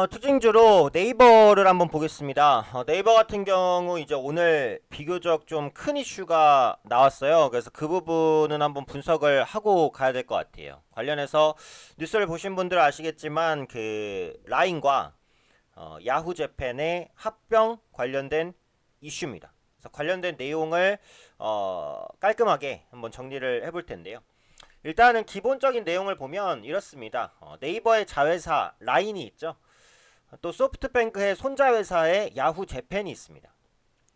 특징주로 네이버를 한번 보겠습니다. 네이버 같은 경우 이제 오늘 비교적 좀 큰 이슈가 나왔어요. 그래서 그 부분은 한번 분석을 하고 가야 될 것 같아요. 관련해서 뉴스를 보신 분들 아시겠지만 그 라인과 야후 재팬의 합병 관련된 이슈입니다. 그래서 관련된 내용을 깔끔하게 한번 정리를 해볼 텐데요. 일단은 기본적인 내용을 보면 이렇습니다. 네이버의 자회사 라인이 있죠. 또 소프트뱅크의 손자회사의 야후 재팬이 있습니다.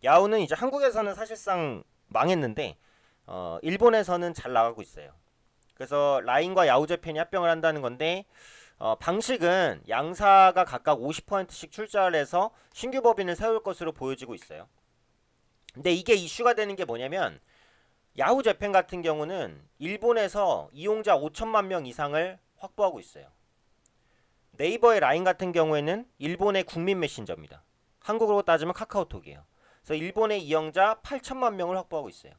야후는 이제 한국에서는 사실상 망했는데 일본에서는 잘 나가고 있어요. 그래서 라인과 야후 재팬이 합병을 한다는 건데 방식은 양사가 각각 50%씩 출자를 해서 신규 법인을 세울 것으로 보여지고 있어요. 근데 이게 이슈가 되는 게 뭐냐면 야후 재팬 같은 경우는 일본에서 이용자 5천만 명 이상을 확보하고 있어요. 네이버의 라인 같은 경우에는 일본의 국민 메신저입니다. 한국으로 따지면 카카오톡이에요. 그래서 일본의 이용자 8천만 명을 확보하고 있어요.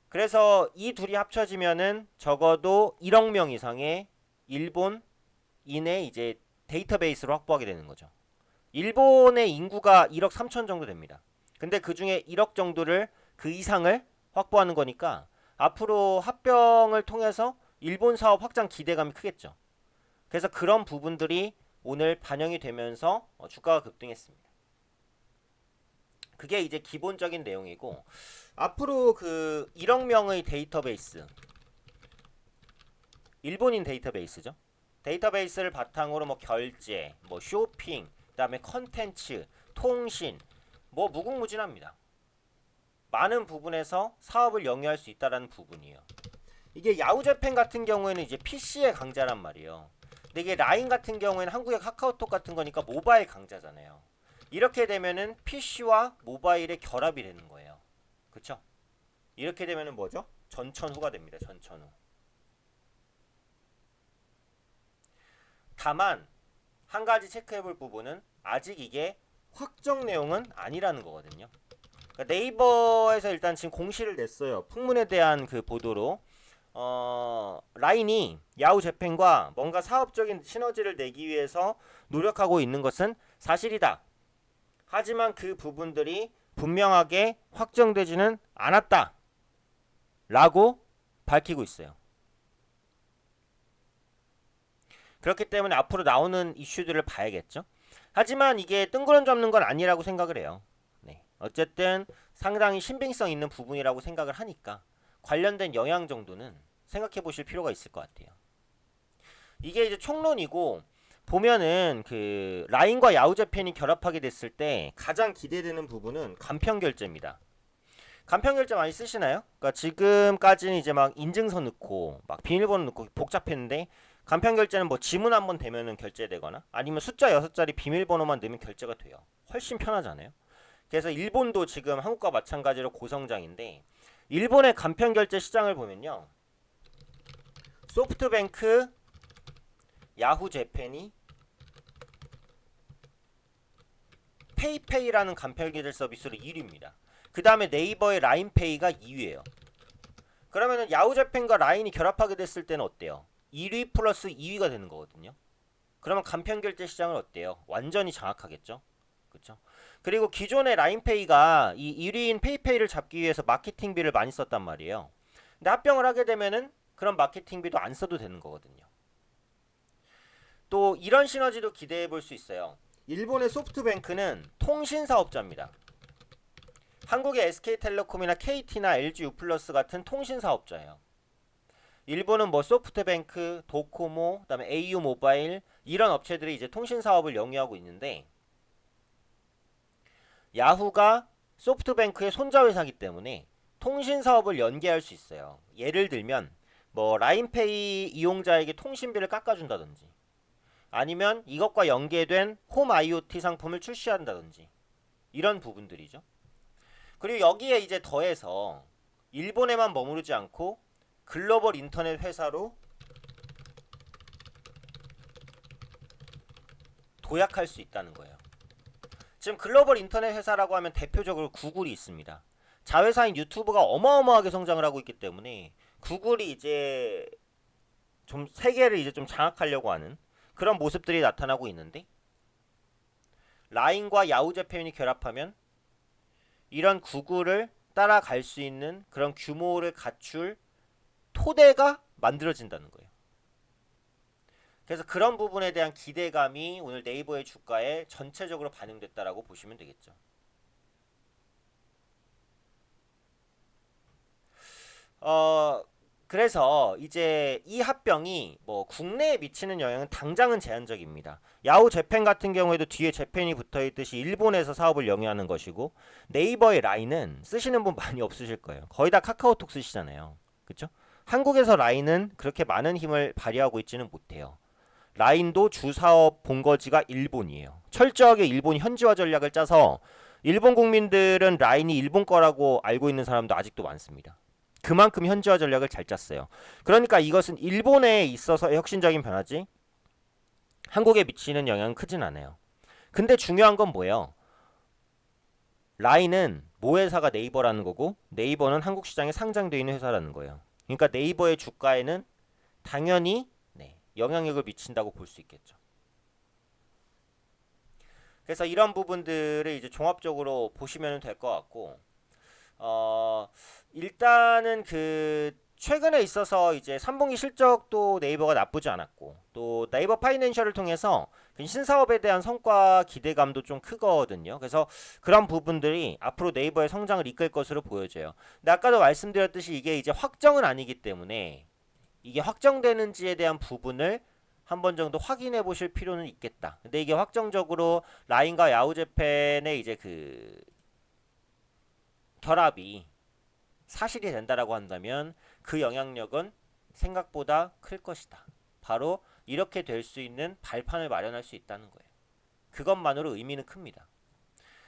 그래서 이 둘이 합쳐지면은 적어도 1억 명 이상의 일본인의 이제 데이터베이스로 확보하게 되는 거죠. 일본의 인구가 1억 3천 정도 됩니다. 근데 그 중에 1억 정도를 그 이상을 확보하는 거니까 앞으로 합병을 통해서 일본 사업 확장 기대감이 크겠죠. 그래서 그런 부분들이 오늘 반영이 되면서 주가가 급등했습니다. 그게 이제 기본적인 내용이고 앞으로 그 1억 명의 데이터베이스 일본인 데이터베이스죠. 데이터베이스를 바탕으로 뭐 결제, 뭐 쇼핑, 그다음에 컨텐츠, 통신 뭐 무궁무진합니다. 많은 부분에서 사업을 영위할 수 있다라는 부분이에요. 이게 야후재팬 같은 경우에는 이제 PC의 강자란 말이에요. 근데 이게 라인 같은 경우에는 한국의 카카오톡 같은 거니까 모바일 강자잖아요. 이렇게 되면은 PC와 모바일의 결합이 되는 거예요. 그쵸? 이렇게 되면은 뭐죠? 전천후가 됩니다. 전천후. 다만 한 가지 체크해볼 부분은 아직 이게 확정 내용은 아니라는 거거든요. 그러니까 네이버에서 일단 지금 공시를 냈어요. 풍문에 대한 그 보도로 라인이 야후 재팬과 뭔가 사업적인 시너지를 내기 위해서 노력하고 있는 것은 사실이다. 하지만 그 부분들이 분명하게 확정되지는 않았다. 라고 밝히고 있어요. 그렇기 때문에 앞으로 나오는 이슈들을 봐야겠죠. 하지만 이게 뜬구름 잡는 건 아니라고 생각을 해요. 네. 어쨌든 상당히 신빙성 있는 부분이라고 생각을 하니까 관련된 영향 정도는 생각해 보실 필요가 있을 것 같아요. 이게 이제 총론이고 보면은 그 라인과 야후재팬이 결합하게 됐을 때 가장 기대되는 부분은 간편 결제입니다. 간편 결제 많이 쓰시나요? 그러니까 지금까지는 이제 막 인증서 넣고 막 비밀번호 넣고 복잡했는데 간편 결제는 뭐 지문 한번 대면은 결제되거나 아니면 숫자 6자리 비밀번호만 넣으면 결제가 돼요. 훨씬 편하잖아요. 그래서 일본도 지금 한국과 마찬가지로 고성장인데 일본의 간편 결제 시장을 보면요. 소프트뱅크, 야후재팬이 페이페이라는 간편 결제 서비스로 1위입니다. 그 다음에 네이버의 라인페이가 2위예요. 그러면은 야후재팬과 라인이 결합하게 됐을 때는 어때요? 1위 플러스 2위가 되는 거거든요. 그러면 간편 결제 시장은 어때요? 완전히 장악하겠죠? 그렇죠? 그리고 기존의 라인페이가 이 1위인 페이페이를 잡기 위해서 마케팅비를 많이 썼단 말이에요. 근데 합병을 하게 되면은 그런 마케팅비도 안 써도 되는 거거든요. 또 이런 시너지도 기대해 볼 수 있어요. 일본의 소프트뱅크는 통신 사업자입니다. 한국의 SK텔레콤이나 KT나 LG U+ 같은 통신 사업자예요. 일본은 뭐 소프트뱅크, 도코모, 그다음에 au 모바일 이런 업체들이 이제 통신 사업을 영위하고 있는데 야후가 소프트뱅크의 손자 회사이기 때문에 통신 사업을 연계할 수 있어요. 예를 들면 뭐 라인페이 이용자에게 통신비를 깎아준다든지 아니면 이것과 연계된 홈 IoT 상품을 출시한다든지 이런 부분들이죠. 그리고 여기에 이제 더해서 일본에만 머무르지 않고 글로벌 인터넷 회사로 도약할 수 있다는 거예요. 지금 글로벌 인터넷 회사라고 하면 대표적으로 구글이 있습니다. 자회사인 유튜브가 어마어마하게 성장을 하고 있기 때문에 구글이 이제 좀 세계를 이제 좀 장악하려고 하는 그런 모습들이 나타나고 있는데 라인과 야후제팬이 결합하면 이런 구글을 따라갈 수 있는 그런 규모를 갖출 토대가 만들어진다는 거예요. 그래서 그런 부분에 대한 기대감이 오늘 네이버의 주가에 전체적으로 반영됐다라고 보시면 되겠죠. 그래서 이제 이 합병이 뭐 국내에 미치는 영향은 당장은 제한적입니다. 야후 재팬 같은 경우에도 뒤에 재팬이 붙어있듯이 일본에서 사업을 영위하는 것이고, 네이버의 라인은 쓰시는 분 많이 없으실 거예요. 거의 다 카카오톡 쓰시잖아요. 그쵸? 한국에서 라인은 그렇게 많은 힘을 발휘하고 있지는 못해요. 라인도 주사업 본거지가 일본이에요. 철저하게 일본 현지화 전략을 짜서 일본 국민들은 라인이 일본 거라고 알고 있는 사람도 아직도 많습니다. 그만큼 현지화 전략을 잘 짰어요. 그러니까 이것은 일본에 있어서의 혁신적인 변화지 한국에 미치는 영향은 크진 않아요. 근데 중요한 건 뭐예요? 라인은 모회사가 네이버라는 거고 네이버는 한국 시장에 상장되어 있는 회사라는 거예요. 그러니까 네이버의 주가에는 당연히 영향력을 미친다고 볼 수 있겠죠. 그래서 이런 부분들을 이제 종합적으로 보시면 될 것 같고, 일단은 그 최근에 있어서 이제 3분기 실적도 네이버가 나쁘지 않았고, 또 네이버 파이낸셜을 통해서 신사업에 대한 성과 기대감도 좀 크거든요. 그래서 그런 부분들이 앞으로 네이버의 성장을 이끌 것으로 보여져요. 근데 아까도 말씀드렸듯이 이게 이제 확정은 아니기 때문에 이게 확정되는지에 대한 부분을 한 번 정도 확인해 보실 필요는 있겠다. 근데 이게 확정적으로 라인과 야후재팬의 이제 그 결합이 사실이 된다라고 한다면 그 영향력은 생각보다 클 것이다. 바로 이렇게 될 수 있는 발판을 마련할 수 있다는 거예요. 그것만으로 의미는 큽니다.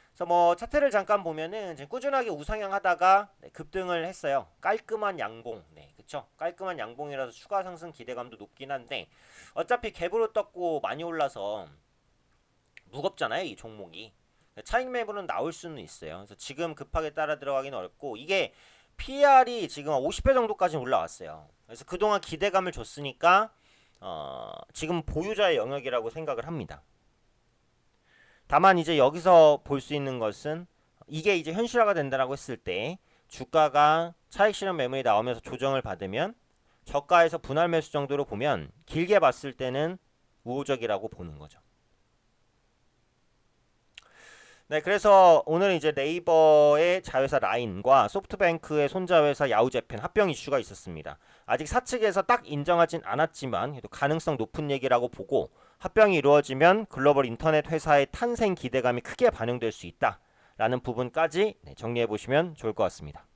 그래서 뭐 차트를 잠깐 보면은 지금 꾸준하게 우상향 하다가 급등을 했어요. 깔끔한 양봉. 그쵸? 깔끔한 양봉이라서 추가 상승 기대감도 높긴 한데 어차피 갭으로 떴고 많이 올라서 무겁잖아요, 이 종목이. 차익 매물은 나올 수는 있어요. 그래서 지금 급하게 따라 들어가기는 어렵고, 이게 PER이 지금 50배 정도까지 올라왔어요. 그래서 그동안 기대감을 줬으니까 지금 보유자의 영역이라고 생각을 합니다. 다만 이제 여기서 볼 수 있는 것은 이게 이제 현실화가 된다라고 했을 때 주가가 차익 실현 매물이 나오면서 조정을 받으면 저가에서 분할 매수 정도로 보면 길게 봤을 때는 우호적이라고 보는 거죠. 네, 그래서 오늘 이제 네이버의 자회사 라인과 소프트뱅크의 손자회사 야후재팬 합병 이슈가 있었습니다. 아직 사측에서 딱 인정하진 않았지만 그래도 가능성 높은 얘기라고 보고, 합병이 이루어지면 글로벌 인터넷 회사의 탄생 기대감이 크게 반영될 수 있다라는 부분까지 정리해 보시면 좋을 것 같습니다.